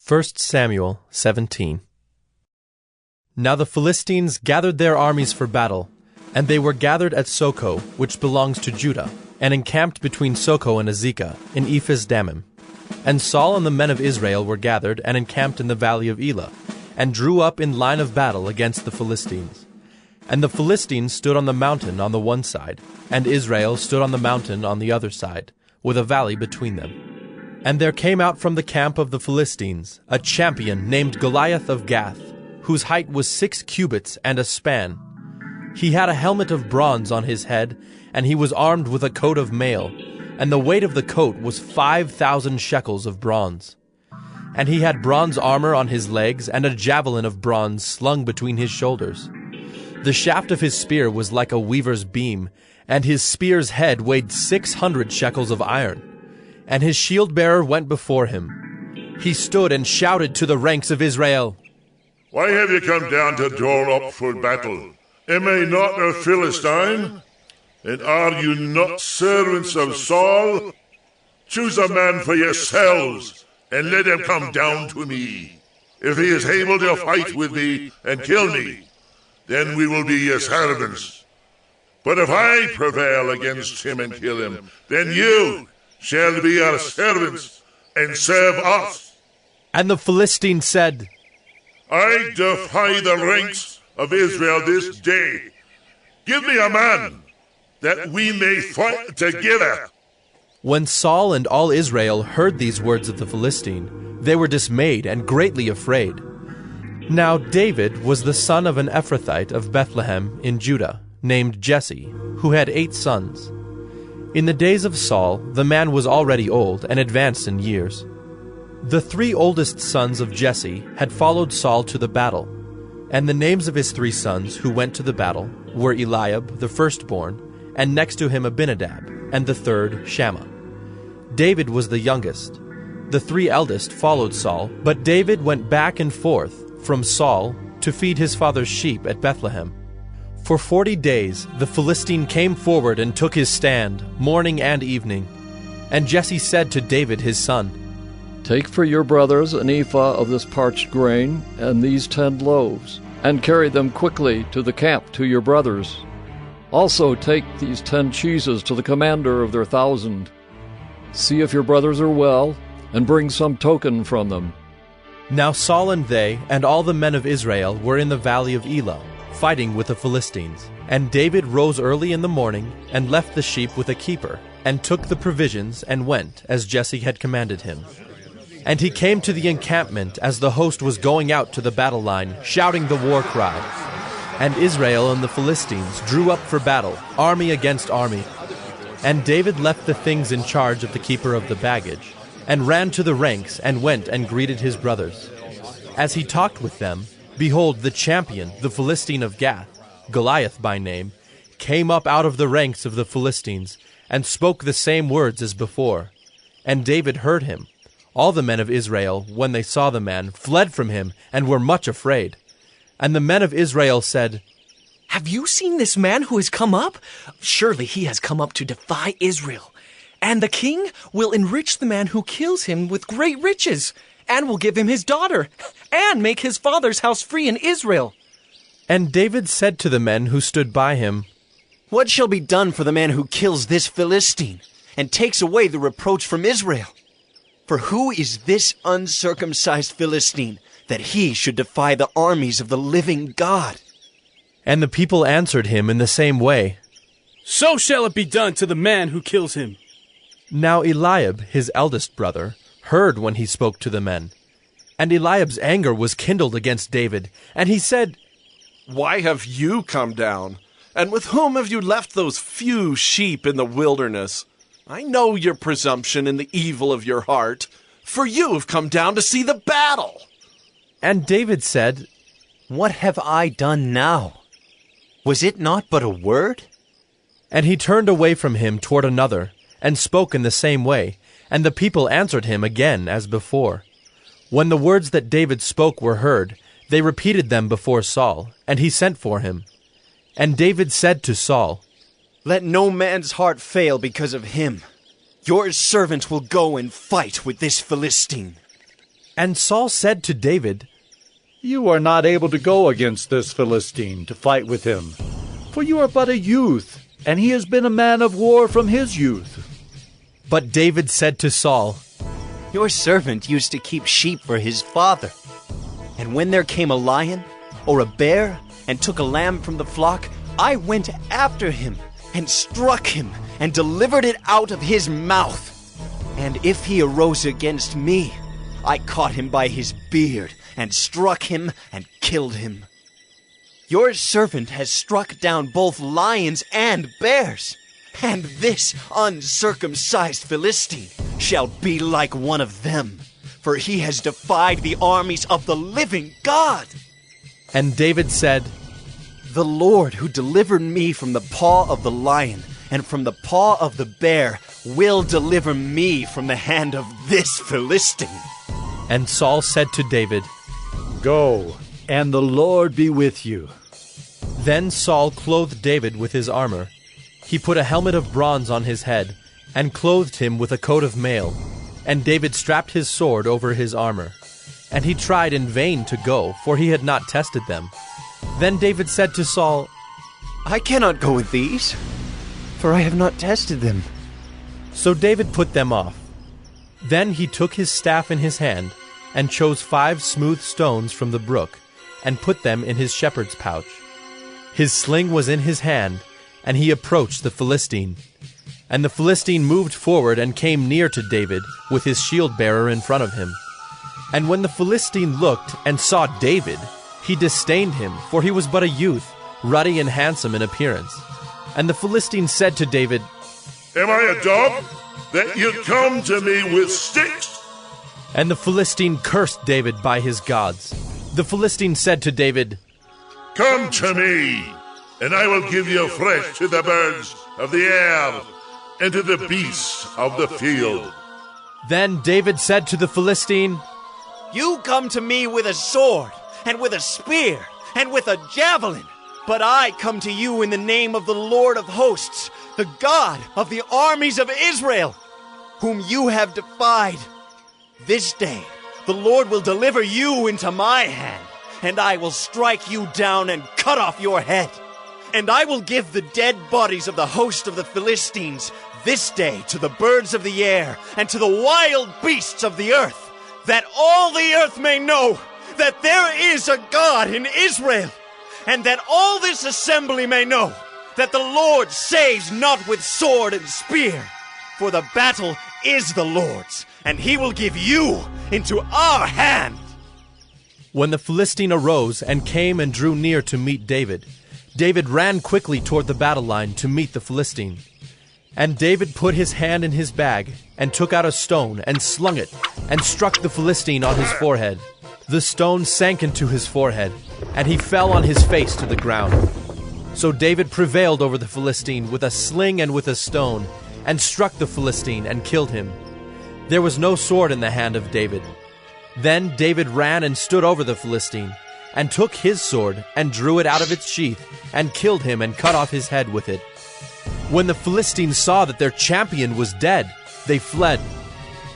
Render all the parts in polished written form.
1 Samuel 17. Now the Philistines gathered their armies for battle, and they were gathered at Soko, which belongs to Judah, and encamped between Soko and Azekah, in Ephes Dammim. And Saul and the men of Israel were gathered and encamped in the valley of Elah, and drew up in line of battle against the Philistines. And the Philistines stood on the mountain on the one side, and Israel stood on the mountain on the other side, with a valley between them. And there came out from the camp of the Philistines a champion named Goliath of Gath, whose height was 6 cubits and a span. He had a helmet of bronze on his head, and he was armed with a coat of mail, and the weight of the coat was 5,000 shekels of bronze. And he had bronze armor on his legs, and a javelin of bronze slung between his shoulders. The shaft of his spear was like a weaver's beam, and his spear's head weighed 600 shekels of iron. And his shield-bearer went before him. He stood and shouted to the ranks of Israel, "Why have you come down to draw up for battle? Am I not a Philistine? And are you not servants of Saul? Choose a man for yourselves, and let him come down to me. If he is able to fight with me and kill me, then we will be your servants. But if I prevail against him and kill him, then you shall be our servants and serve us." And the Philistine said, "I defy the ranks of Israel this day. Give me a man, that we may fight together." When Saul and all Israel heard these words of the Philistine, they were dismayed and greatly afraid. Now David was the son of an Ephrathite of Bethlehem in Judah, named Jesse, who had 8 sons. In the days of Saul, the man was already old and advanced in years. The 3 oldest sons of Jesse had followed Saul to the battle, and the names of his 3 sons who went to the battle were Eliab, the firstborn, and next to him Abinadab, and the third Shammah. David was the youngest. The 3 eldest followed Saul, but David went back and forth from Saul to feed his father's sheep at Bethlehem. For 40 days the Philistine came forward and took his stand, morning and evening. And Jesse said to David his son, "Take for your brothers an ephah of this parched grain and these 10 loaves, and carry them quickly to the camp to your brothers. Also take these 10 cheeses to the commander of their 1,000. See if your brothers are well, and bring some token from them." Now Saul and they and all the men of Israel were in the valley of Elah, fighting with the Philistines. And David rose early in the morning, and left the sheep with a keeper, and took the provisions, and went, as Jesse had commanded him. And he came to the encampment as the host was going out to the battle line, shouting the war cry. And Israel and the Philistines drew up for battle, army against army. And David left the things in charge of the keeper of the baggage, and ran to the ranks, and went and greeted his brothers. As he talked with them, behold, the champion, the Philistine of Gath, Goliath by name, came up out of the ranks of the Philistines, and spoke the same words as before. And David heard him. All the men of Israel, when they saw the man, fled from him, and were much afraid. And the men of Israel said, "Have you seen this man who has come up? Surely he has come up to defy Israel. And the king will enrich the man who kills him with great riches, and will give him his daughter, and make his father's house free in Israel." And David said to the men who stood by him, "What shall be done for the man who kills this Philistine, and takes away the reproach from Israel? For who is this uncircumcised Philistine, that he should defy the armies of the living God?" And the people answered him in the same way, "So shall it be done to the man who kills him." Now Eliab, his eldest brother, heard when he spoke to the men. And Eliab's anger was kindled against David, and he said, "Why have you come down? And with whom have you left those few sheep in the wilderness? I know your presumption and the evil of your heart, for you have come down to see the battle." And David said, "What have I done now? Was it not but a word?" And he turned away from him toward another, and spoke in the same way, and the people answered him again as before. When the words that David spoke were heard, they repeated them before Saul, and he sent for him. And David said to Saul, "Let no man's heart fail because of him. Your servant will go and fight with this Philistine." And Saul said to David, You are not able to go against this Philistine to fight with him, for you are but a youth, and he has been a man of war from his youth. But David said to Saul, Your servant used to keep sheep for his father. And when there came a lion or a bear and took a lamb from the flock, I went after him and struck him and delivered it out of his mouth. And if he arose against me, I caught him by his beard and struck him and killed him. Your servant has struck down both lions and bears, and this uncircumcised Philistine shall be like one of them, for he has defied the armies of the living God. And David said, The Lord who delivered me from the paw of the lion and from the paw of the bear will deliver me from the hand of this Philistine. And Saul said to David, Go, and the Lord be with you. Then Saul clothed David with his armor. He put a helmet of bronze on his head, and clothed him with a coat of mail. And David strapped his sword over his armor. And he tried in vain to go, for he had not tested them. Then David said to Saul, I cannot go with these, for I have not tested them. So David put them off. Then he took his staff in his hand, and chose 5 smooth stones from the brook, and put them in his shepherd's pouch. His sling was in his hand, and he approached the Philistine. And the Philistine moved forward and came near to David, with his shield-bearer in front of him. And when the Philistine looked and saw David, he disdained him, for he was but a youth, ruddy and handsome in appearance. And the Philistine said to David, Am I a dog, that you come to me with sticks? And the Philistine cursed David by his gods. The Philistine said to David, Come to me, and I will give you flesh to the birds of the air, and to the beasts of the field. Then David said to the Philistine, You come to me with a sword, and with a spear, and with a javelin, but I come to you in the name of the Lord of hosts, the God of the armies of Israel, whom you have defied. This day the Lord will deliver you into my hand, and I will strike you down and cut off your head. And I will give the dead bodies of the host of the Philistines this day to the birds of the air and to the wild beasts of the earth, that all the earth may know that there is a God in Israel, and that all this assembly may know that the Lord saves not with sword and spear, for the battle is the Lord's, and he will give you into our hand. When the Philistine arose and came and drew near to meet David, David ran quickly toward the battle line to meet the Philistine. And David put his hand in his bag, and took out a stone, and slung it, and struck the Philistine on his forehead. The stone sank into his forehead, and he fell on his face to the ground. So David prevailed over the Philistine with a sling and with a stone, and struck the Philistine and killed him. There was no sword in the hand of David. Then David ran and stood over the Philistine, and took his sword, and drew it out of its sheath, and killed him, and cut off his head with it. When the Philistines saw that their champion was dead, they fled.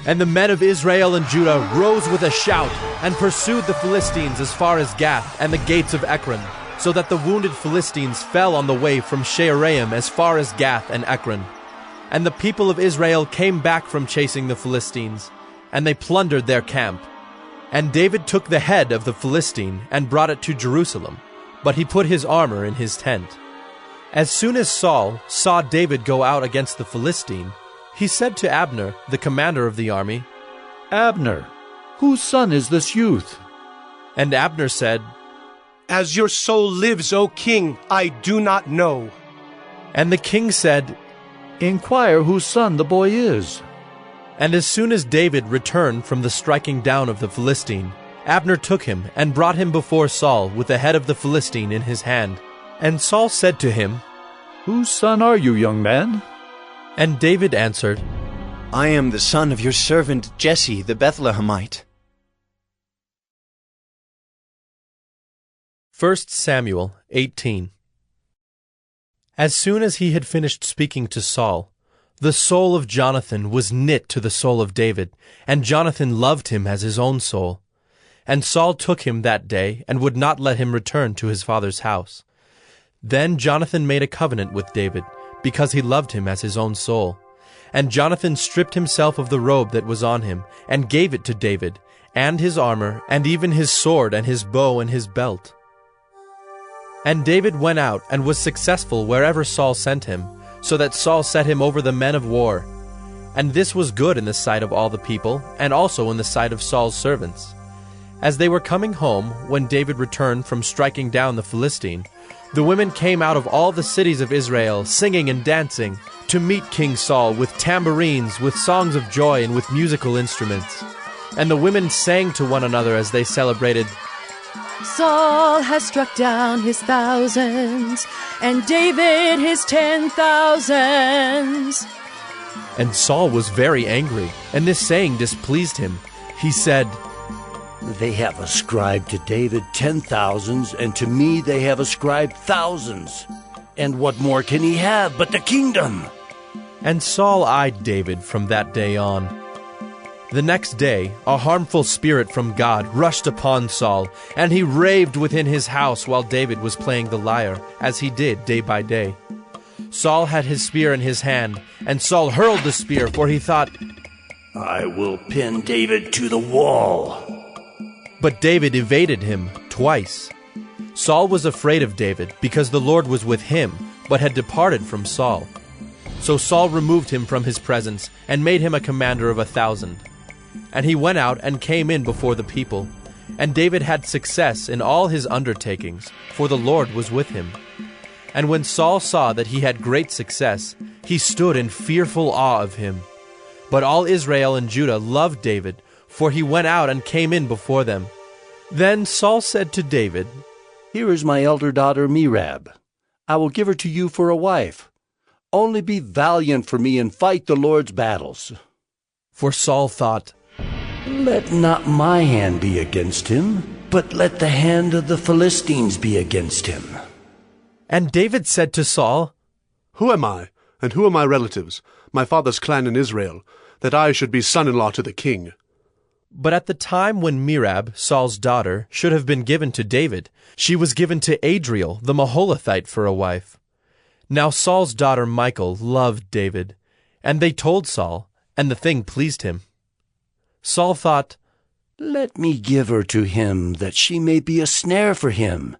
And the men of Israel and Judah rose with a shout, and pursued the Philistines as far as Gath and the gates of Ekron, so that the wounded Philistines fell on the way from Shaaraim as far as Gath and Ekron. And the people of Israel came back from chasing the Philistines, and they plundered their camp. And David took the head of the Philistine and brought it to Jerusalem, but he put his armor in his tent. As soon as Saul saw David go out against the Philistine, he said to Abner, the commander of the army, Abner, whose son is this youth? And Abner said, As your soul lives, O king, I do not know. And the king said, Inquire whose son the boy is. And as soon as David returned from the striking down of the Philistine, Abner took him and brought him before Saul with the head of the Philistine in his hand. And Saul said to him, Whose son are you, young man? And David answered, I am the son of your servant Jesse the Bethlehemite. 1 Samuel 18. As soon as he had finished speaking to Saul, The soul of Jonathan was knit to the soul of David, and Jonathan loved him as his own soul. And Saul took him that day, and would not let him return to his father's house. Then Jonathan made a covenant with David, because he loved him as his own soul. And Jonathan stripped himself of the robe that was on him, and gave it to David, and his armor, and even his sword, and his bow, and his belt. And David went out, and was successful wherever Saul sent him, so that Saul set him over the men of war. And this was good in the sight of all the people, and also in the sight of Saul's servants. As they were coming home, when David returned from striking down the Philistine, the women came out of all the cities of Israel, singing and dancing, to meet King Saul with tambourines, with songs of joy, and with musical instruments. And the women sang to one another as they celebrated, Saul has struck down his thousands, and David his 10,000s. And Saul was very angry, and this saying displeased him. He said, They have ascribed to David 10,000s, and to me they have ascribed thousands. And what more can he have but the kingdom? And Saul eyed David from that day on. The next day, a harmful spirit from God rushed upon Saul, and he raved within his house while David was playing the lyre, as he did day by day. Saul had his spear in his hand, and Saul hurled the spear, for he thought, I will pin David to the wall. But David evaded him twice. Saul was afraid of David, because the Lord was with him, but had departed from Saul. So Saul removed him from his presence, and made him a commander of 1,000. And he went out and came in before the people. And David had success in all his undertakings, for the Lord was with him. And when Saul saw that he had great success, he stood in fearful awe of him. But all Israel and Judah loved David, for he went out and came in before them. Then Saul said to David, Here is my elder daughter Merab. I will give her to you for a wife. Only be valiant for me and fight the Lord's battles. For Saul thought, Let not my hand be against him, but let the hand of the Philistines be against him. And David said to Saul, Who am I, and who are my relatives, my father's clan in Israel, that I should be son-in-law to the king? But at the time when Merab, Saul's daughter, should have been given to David, she was given to Adriel the Maholathite for a wife. Now Saul's daughter Michal loved David, and they told Saul, and the thing pleased him. Saul thought, Let me give her to him, that she may be a snare for him,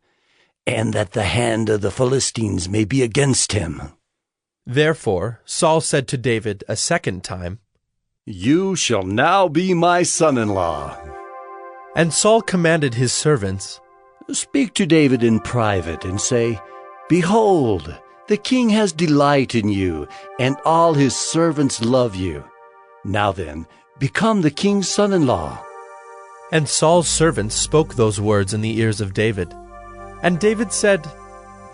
and that the hand of the Philistines may be against him. Therefore Saul said to David a second time, You shall now be my son-in-law. And Saul commanded his servants, Speak to David in private, and say, Behold, the king has delight in you, and all his servants love you. Now then, become the king's son-in-law. And Saul's servants spoke those words in the ears of David. And David said,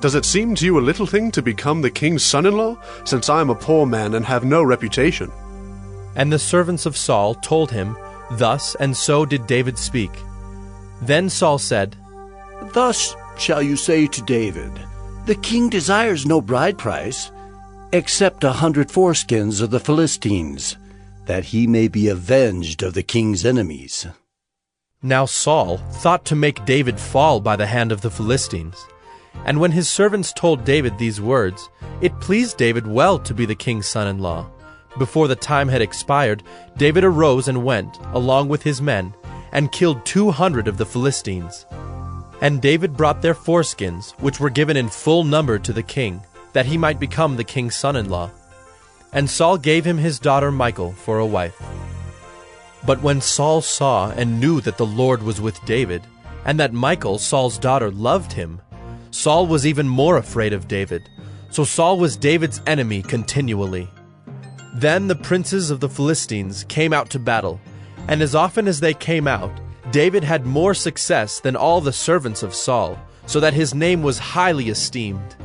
Does it seem to you a little thing to become the king's son-in-law, since I am a poor man and have no reputation? And the servants of Saul told him, Thus and so did David speak. Then Saul said, Thus shall you say to David, The king desires no bride price, except 100 foreskins of the Philistines, that he may be avenged of the king's enemies. Now Saul thought to make David fall by the hand of the Philistines. And when his servants told David these words, it pleased David well to be the king's son-in-law. Before the time had expired, David arose and went, along with his men, and killed 200 of the Philistines. And David brought their foreskins, which were given in full number to the king, that he might become the king's son-in-law. And Saul gave him his daughter Michal for a wife. But when Saul saw and knew that the Lord was with David, and that Michal, Saul's daughter, loved him, Saul was even more afraid of David. So Saul was David's enemy continually. Then the princes of the Philistines came out to battle, and as often as they came out, David had more success than all the servants of Saul, so that his name was highly esteemed.